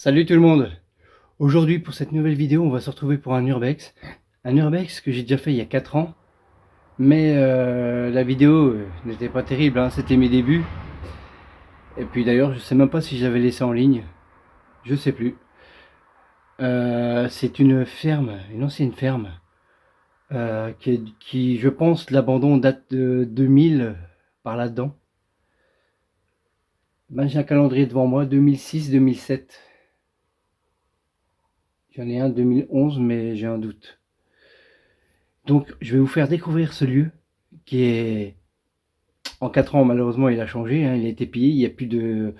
Salut tout le monde. Aujourd'hui pour cette nouvelle vidéo on va se retrouver pour un urbex. Un urbex que j'ai déjà fait il y a 4 ans. Mais la vidéo n'était pas terrible, hein. C'était mes débuts. Et puis d'ailleurs je sais même pas si je l'avais laissé en ligne. Je sais plus. C'est une ferme, une ancienne ferme. Qui je pense l'abandon date de 2000 par là-dedans. Ben, j'ai un calendrier devant moi, 2006-2007. J'en ai un 2011 mais j'ai un doute. Donc je vais vous faire découvrir ce lieu qui est en 4 ans malheureusement il a changé, hein, il a été pillé, il y a plus de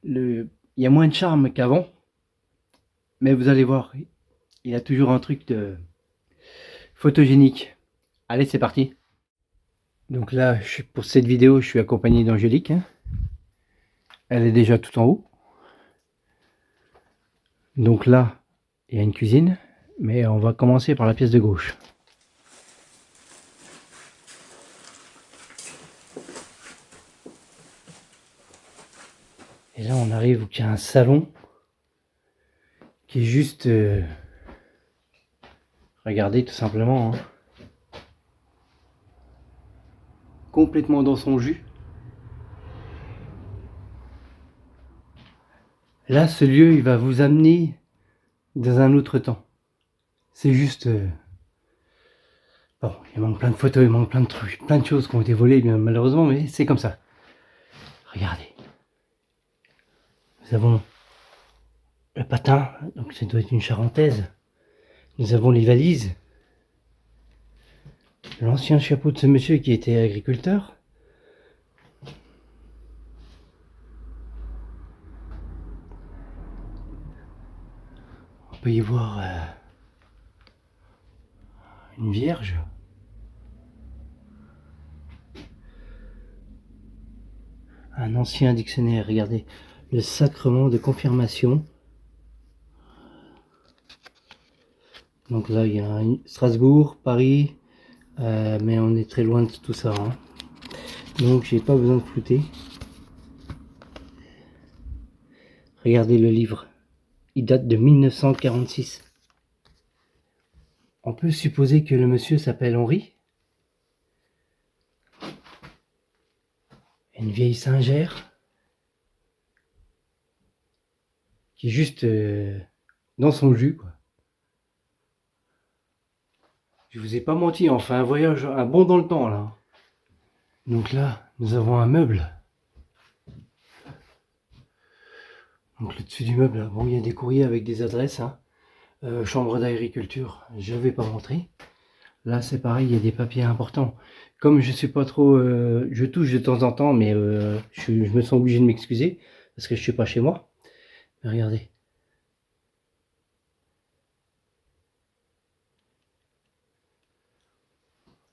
il y a moins de charme qu'avant, mais vous allez voir, il a toujours un truc de photogénique. Allez c'est parti. Donc là pour cette vidéo je suis accompagné d'Angélique, hein. Elle est déjà tout en haut. Donc là il y a une cuisine, mais on va commencer par la pièce de gauche. Et là on arrive où il y a un salon qui est juste regardez tout simplement, hein, complètement dans son jus. Là ce lieu il va vous amener dans un autre temps. C'est juste bon, il manque plein de photos, il manque plein de trucs, plein de choses qui ont été volées bien malheureusement, mais c'est comme ça. Regardez, nous avons le patin, donc ça doit être une charentaise. Nous avons les valises, l'ancien chapeau de ce monsieur qui était agriculteur. On peut y voir une vierge. Un ancien dictionnaire, regardez, le sacrement de confirmation. Donc là il y a Strasbourg, Paris, mais on est très loin de tout ça, hein. Donc j'ai pas besoin de flouter. Regardez le livre, il date de 1946. On peut supposer que le monsieur s'appelle Henri. Une vieille singère qui est juste dans son jus, quoi. Je vous ai pas menti, on fait un voyage, un bond dans le temps là. Donc là, nous avons un meuble. Donc le dessus du meuble, bon, il y a des courriers avec des adresses, hein. Chambre d'agriculture, je vais pas rentrer. Là c'est pareil, il y a des papiers importants. Comme je suis pas trop, je touche de temps en temps, mais je me sens obligé de m'excuser parce que je suis pas chez moi. Mais regardez.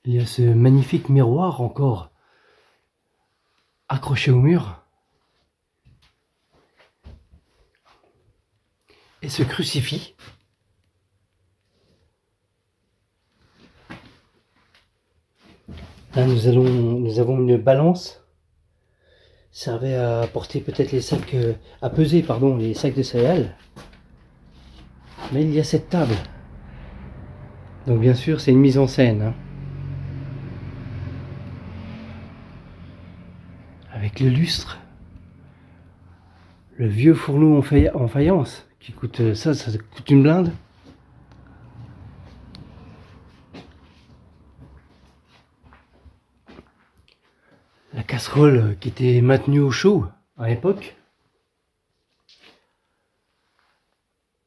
Il y a ce magnifique miroir encore accroché au mur. Et ce crucifix. Là nous avons une balance. Servait à porter peut-être les sacs, à peser pardon, les sacs de céréales. Mais il y a cette table. Donc bien sûr c'est une mise en scène, hein. Avec le lustre. Le vieux fourneau en faïence qui coûte ça coûte une blinde. La casserole qui était maintenue au chaud à l'époque.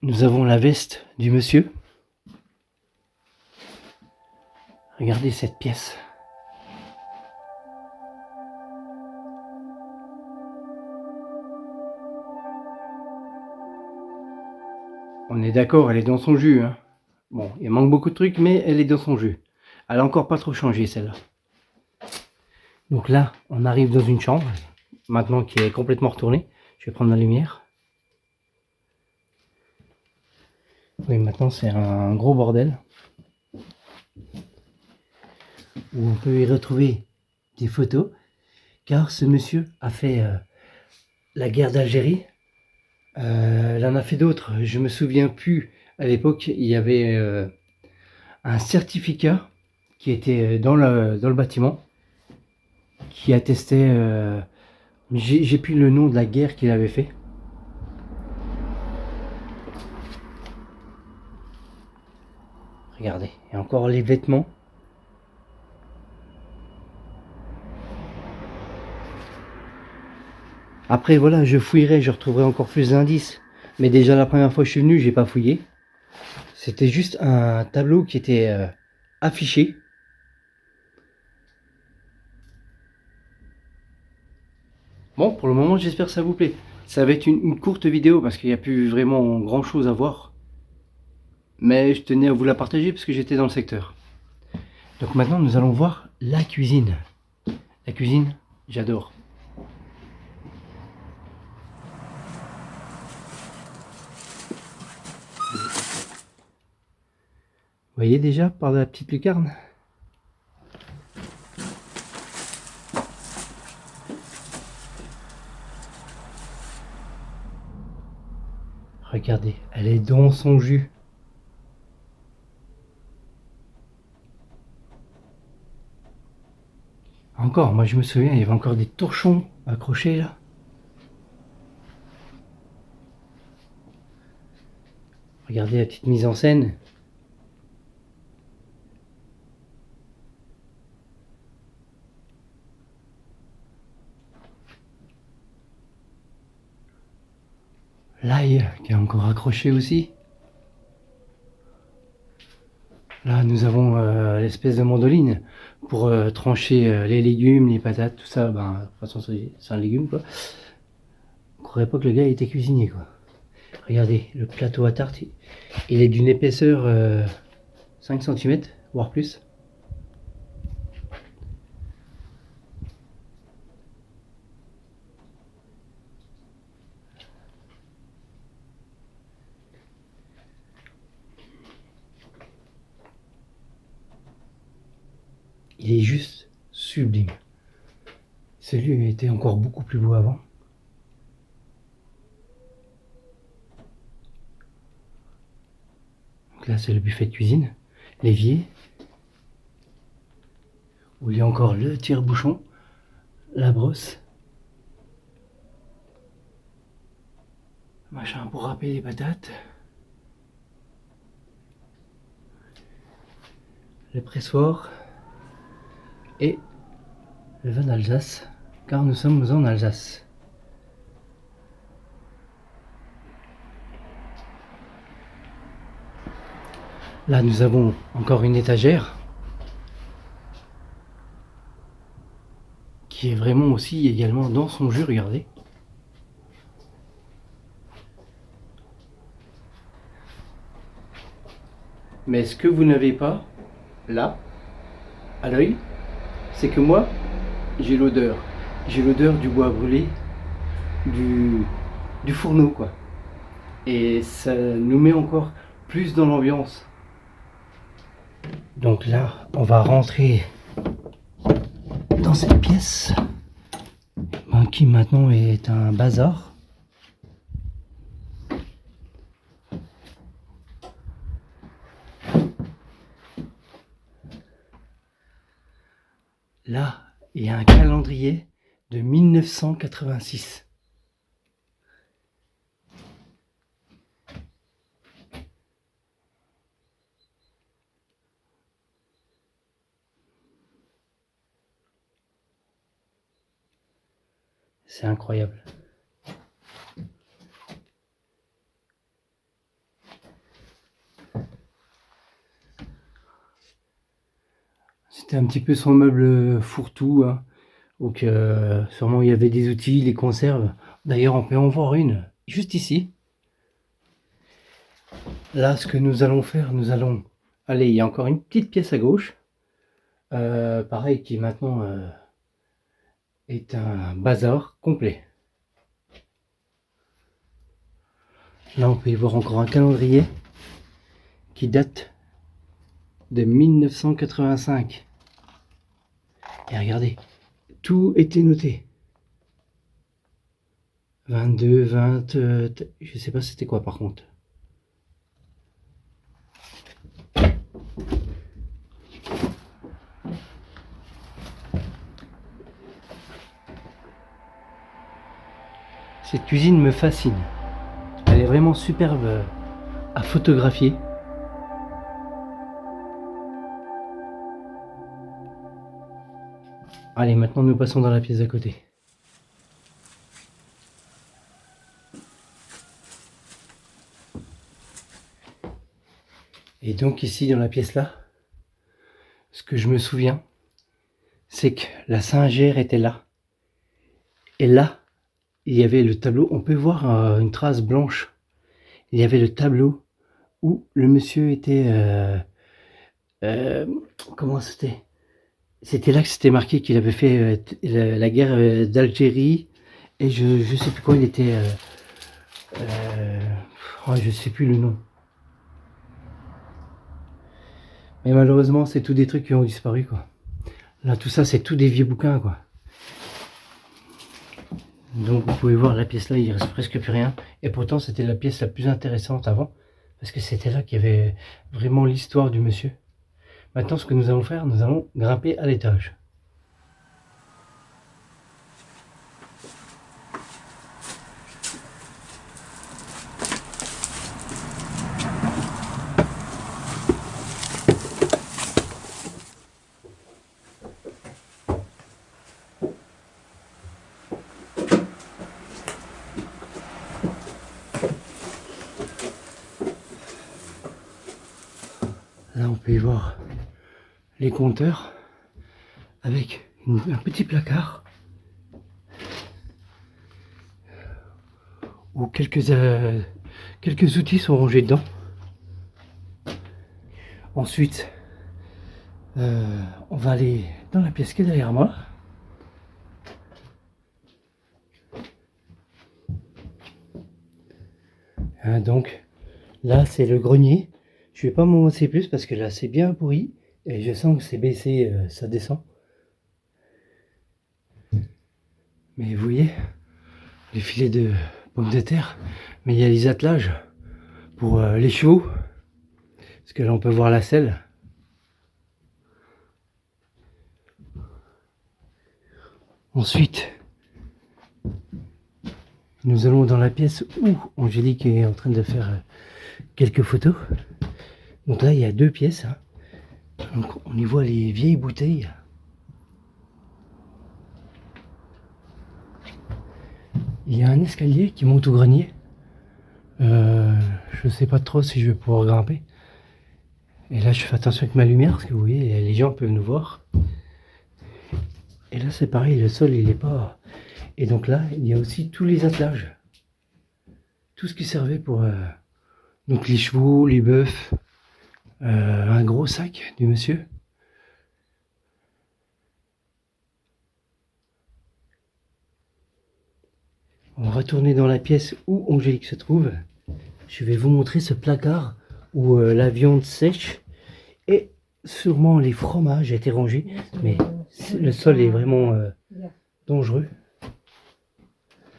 Nous avons la veste du monsieur. Regardez cette pièce. On est d'accord, elle est dans son jus, hein. Bon, il manque beaucoup de trucs, mais elle est dans son jus. Elle a encore pas trop changé celle-là. Donc là, on arrive dans une chambre, maintenant qui est complètement retournée. Je vais prendre la lumière. Oui, maintenant c'est un gros bordel. Où on peut y retrouver des photos. Car ce monsieur a fait la guerre d'Algérie Elle en a fait d'autres, je me souviens plus. À l'époque, il y avait un certificat qui était dans le bâtiment, qui attestait, j'ai plus le nom de la guerre qu'il avait fait. Regardez, et encore les vêtements. Après voilà, je fouillerai, je retrouverai encore plus d'indices. Mais déjà la première fois que je suis venu, j'ai pas fouillé. C'était juste un tableau qui était affiché. Bon, pour le moment, j'espère que ça vous plaît. Ça va être une courte vidéo parce qu'il n'y a plus vraiment grand chose à voir. Mais je tenais à vous la partager parce que j'étais dans le secteur. Donc maintenant, nous allons voir la cuisine. La cuisine, j'adore. Vous voyez déjà par la petite lucarne? Regardez, elle est dans son jus. Encore, moi je me souviens, il y avait encore des torchons accrochés là. Regardez la petite mise en scène. L'ail qui est encore accroché aussi. Là, nous avons l'espèce de mandoline pour trancher les légumes, les patates, tout ça. Ben, de toute façon, c'est un légume, quoi. On croirait pas que le gars était cuisinier, quoi. Regardez, le plateau à tarte, il est d'une épaisseur 5 cm, voire plus. Il est juste sublime. Celui était encore beaucoup plus beau avant. Donc là, c'est le buffet de cuisine, l'évier, où il y a encore le tire-bouchon, la brosse, machin pour râper les patates, le pressoir et le vin d'Alsace, car nous sommes en Alsace. Là, nous avons encore une étagère qui est vraiment aussi également dans son jus, regardez. Mais ce que vous n'avez pas, là, à l'œil, c'est que moi, j'ai l'odeur. J'ai l'odeur du bois brûlé, du fourneau, quoi. Et ça nous met encore plus dans l'ambiance. Donc là, on va rentrer dans cette pièce qui maintenant est un bazar. Là, il y a un calendrier de 1986. C'est incroyable. C'était un petit peu son meuble fourre-tout, hein. Donc sûrement il y avait des outils, les conserves. D'ailleurs on peut en voir une juste ici. Là ce que nous allons faire, nous allons... Allez, il y a encore une petite pièce à gauche. Pareil qui maintenant est un bazar complet. Là on peut y voir encore un calendrier qui date de 1985. Et regardez, tout était noté. 22, 20, je sais pas c'était quoi par contre. Cette cuisine me fascine. Elle est vraiment superbe à photographier. Allez, maintenant nous passons dans la pièce d'à côté. Et donc ici dans la pièce là, ce que je me souviens, c'est que la Singère était là. Et là, il y avait le tableau, on peut voir une trace blanche. Il y avait le tableau où le monsieur était... comment c'était? C'était là que c'était marqué qu'il avait fait la guerre d'Algérie. Et je sais plus quoi, il était... oh, je sais plus le nom. Mais malheureusement, c'est tous des trucs qui ont disparu, quoi. Là, tout ça, c'est tout des vieux bouquins, quoi. Donc, vous pouvez voir, la pièce là, il reste presque plus rien. Et pourtant, c'était la pièce la plus intéressante avant. Parce que c'était là qu'il y avait vraiment l'histoire du monsieur. Maintenant, ce que nous allons faire, nous allons grimper à l'étage. Là, on peut y voir les compteurs avec un petit placard où quelques outils sont rangés dedans. Ensuite, on va aller dans la pièce qui est derrière moi. Hein, donc, là, c'est le grenier. Je vais pas m'avancer plus parce que là, c'est bien pourri. Et je sens que c'est baissé, ça descend. Mais vous voyez, les filets de pommes de terre. Mais il y a les attelages pour les chevaux. Parce que là, on peut voir la selle. Ensuite, nous allons dans la pièce où Angélique est en train de faire quelques photos. Donc là, il y a deux pièces. Hein. Donc, on y voit les vieilles bouteilles. Il y a un escalier qui monte au grenier. Je sais pas trop si je vais pouvoir grimper. Et là, je fais attention avec ma lumière parce que vous voyez, les gens peuvent nous voir. Et là, c'est pareil, le sol, il est pas... Et donc là, il y a aussi tous les attelages. Tout ce qui servait pour... donc les chevaux, les bœufs. Un gros sac du monsieur. On va retourner dans la pièce où Angélique se trouve. Je vais vous montrer ce placard où la viande sèche et sûrement les fromages étaient rangés. Mais le sol est vraiment dangereux.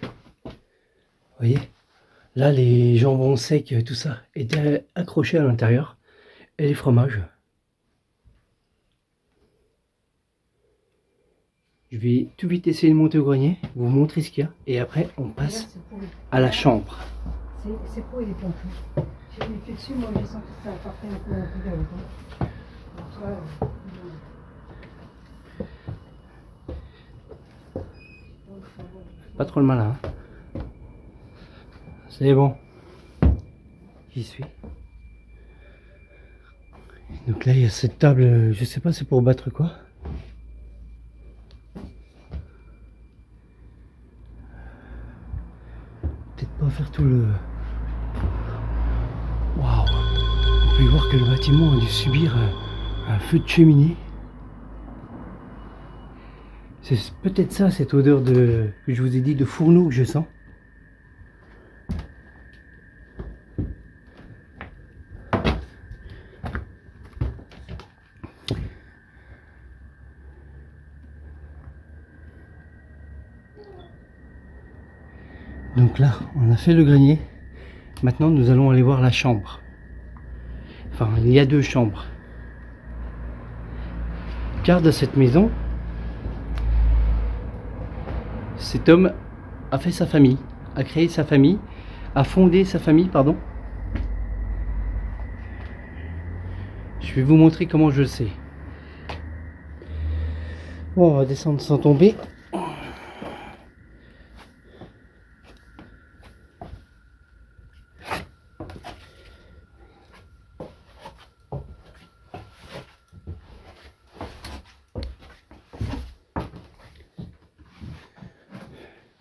Vous voyez, là les jambons secs, tout ça était accroché à l'intérieur. Et les fromages. Je vais tout vite essayer de monter au grenier, vous montrer ce qu'il y a. Et après, on passe à la chambre. C'est pour les pompiers. J'ai mis dessus, moi j'ai senti que ça partait un peu de Pas trop le malin. Hein. C'est bon. J'y suis. Donc là, il y a cette table, je sais pas, c'est pour battre quoi. Peut-être pas faire tout le... Waouh. On peut y voir que le bâtiment a dû subir un feu de cheminée. C'est peut-être ça, cette odeur de, que je vous ai dit, de fourneau que je sens. Donc là, on a fait le grenier. Maintenant, nous allons aller voir la chambre. Enfin, il y a 2 chambres. Car de cette maison, cet homme a fait sa famille, a créé sa famille, a fondé sa famille, pardon. Je vais vous montrer comment je le sais. Bon, on va descendre sans tomber.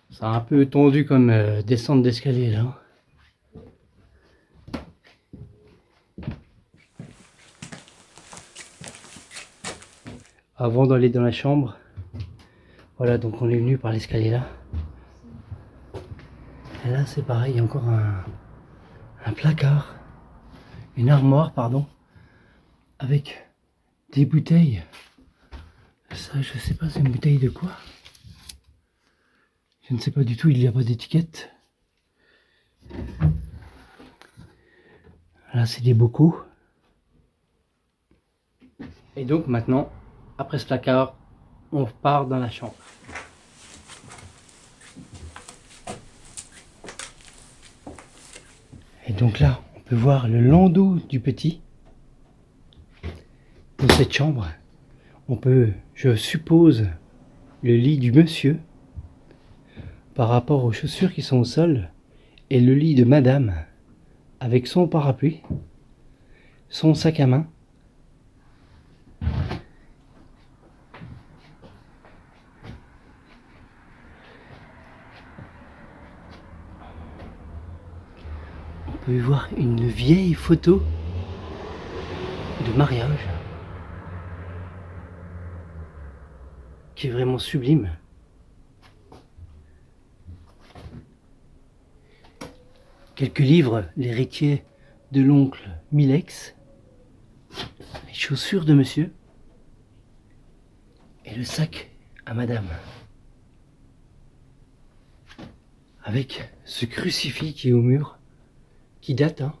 C'est un peu tendu comme descente d'escalier là. Avant d'aller dans la chambre, voilà, donc on est venu par l'escalier là. Et là c'est pareil, il y a encore un placard, une armoire, pardon, avec des bouteilles. Ça, je sais pas, c'est une bouteille de quoi? Je ne sais pas du tout, il n'y a pas d'étiquette. Là, c'est des bocaux. Et donc maintenant, après ce placard, on part dans la chambre. Et donc là, on peut voir le landau du petit. Dans cette chambre, on peut, je suppose, le lit du monsieur par rapport aux chaussures qui sont au sol et le lit de madame avec son parapluie, son sac à main. On peut y voir une vieille photo de mariage qui est vraiment sublime. Quelques livres, l'héritier de l'oncle Milex, les chaussures de monsieur et le sac à madame. Avec ce crucifix qui est au mur, qui date, hein.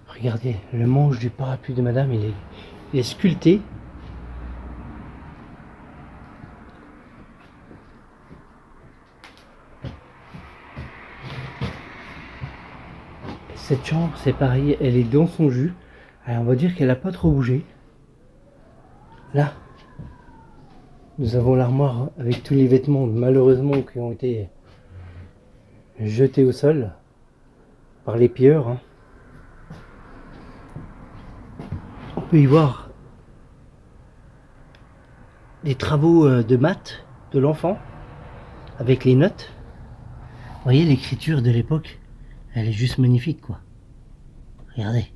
Regardez, le manche du parapluie de madame, il est sculpté. Cette chambre, c'est pareil, elle est dans son jus. Alors on va dire qu'elle n'a pas trop bougé. Là, nous avons l'armoire avec tous les vêtements, malheureusement, qui ont été jetés au sol par les pilleurs, hein. On peut y voir des travaux de maths de l'enfant avec les notes. Vous voyez, l'écriture de l'époque, elle est juste magnifique, quoi. Regardez.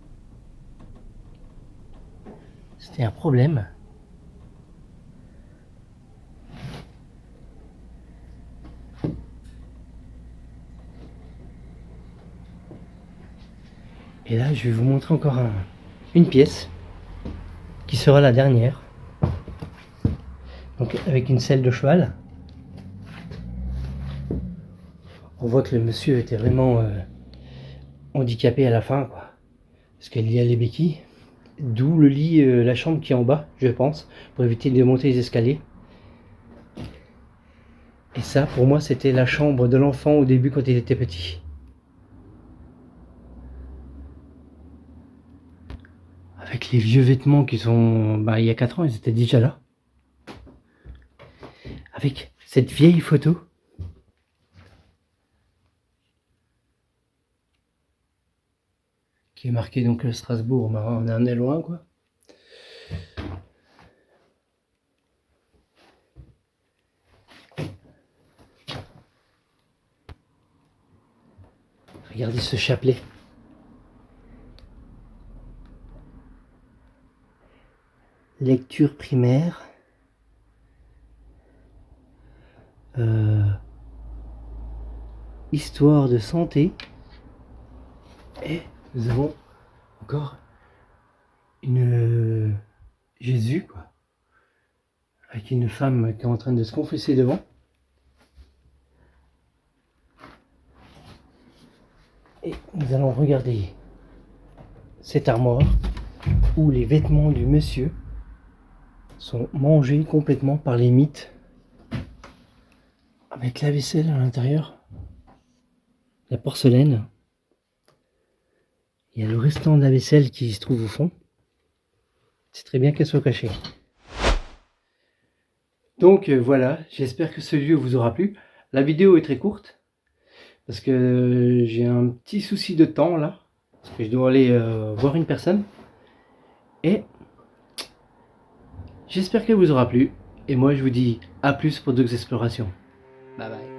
C'était un problème. Et là, je vais vous montrer encore une pièce qui sera la dernière. Donc avec une selle de cheval. On voit que le monsieur était vraiment handicapé à la fin, quoi. Parce qu'il y a les béquilles. D'où le lit, la chambre qui est en bas, je pense, pour éviter de monter les escaliers. Et ça, pour moi, c'était la chambre de l'enfant au début quand il était petit. Avec les vieux vêtements qui sont... Bah, il y a 4 ans, ils étaient déjà là. Avec cette vieille photo. Qui est marquée donc Strasbourg. Bah, on en est loin, quoi. Regardez ce chapelet. Lecture primaire. Histoire de santé. Et nous avons encore Jésus, quoi, avec une femme qui est en train de se confesser devant. Et nous allons regarder cette armoire où les vêtements du monsieur sont mangés complètement par les mites, avec la vaisselle à l'intérieur, la porcelaine. Il y a le restant de la vaisselle qui se trouve au fond. C'est très bien qu'elle soit cachée. Donc voilà, j'espère que ce lieu vous aura plu. La vidéo est très courte parce que j'ai un petit souci de temps là, parce que je dois aller voir une personne. Et j'espère qu'elle vous aura plu. Et moi je vous dis à plus pour d'autres explorations. Bye bye.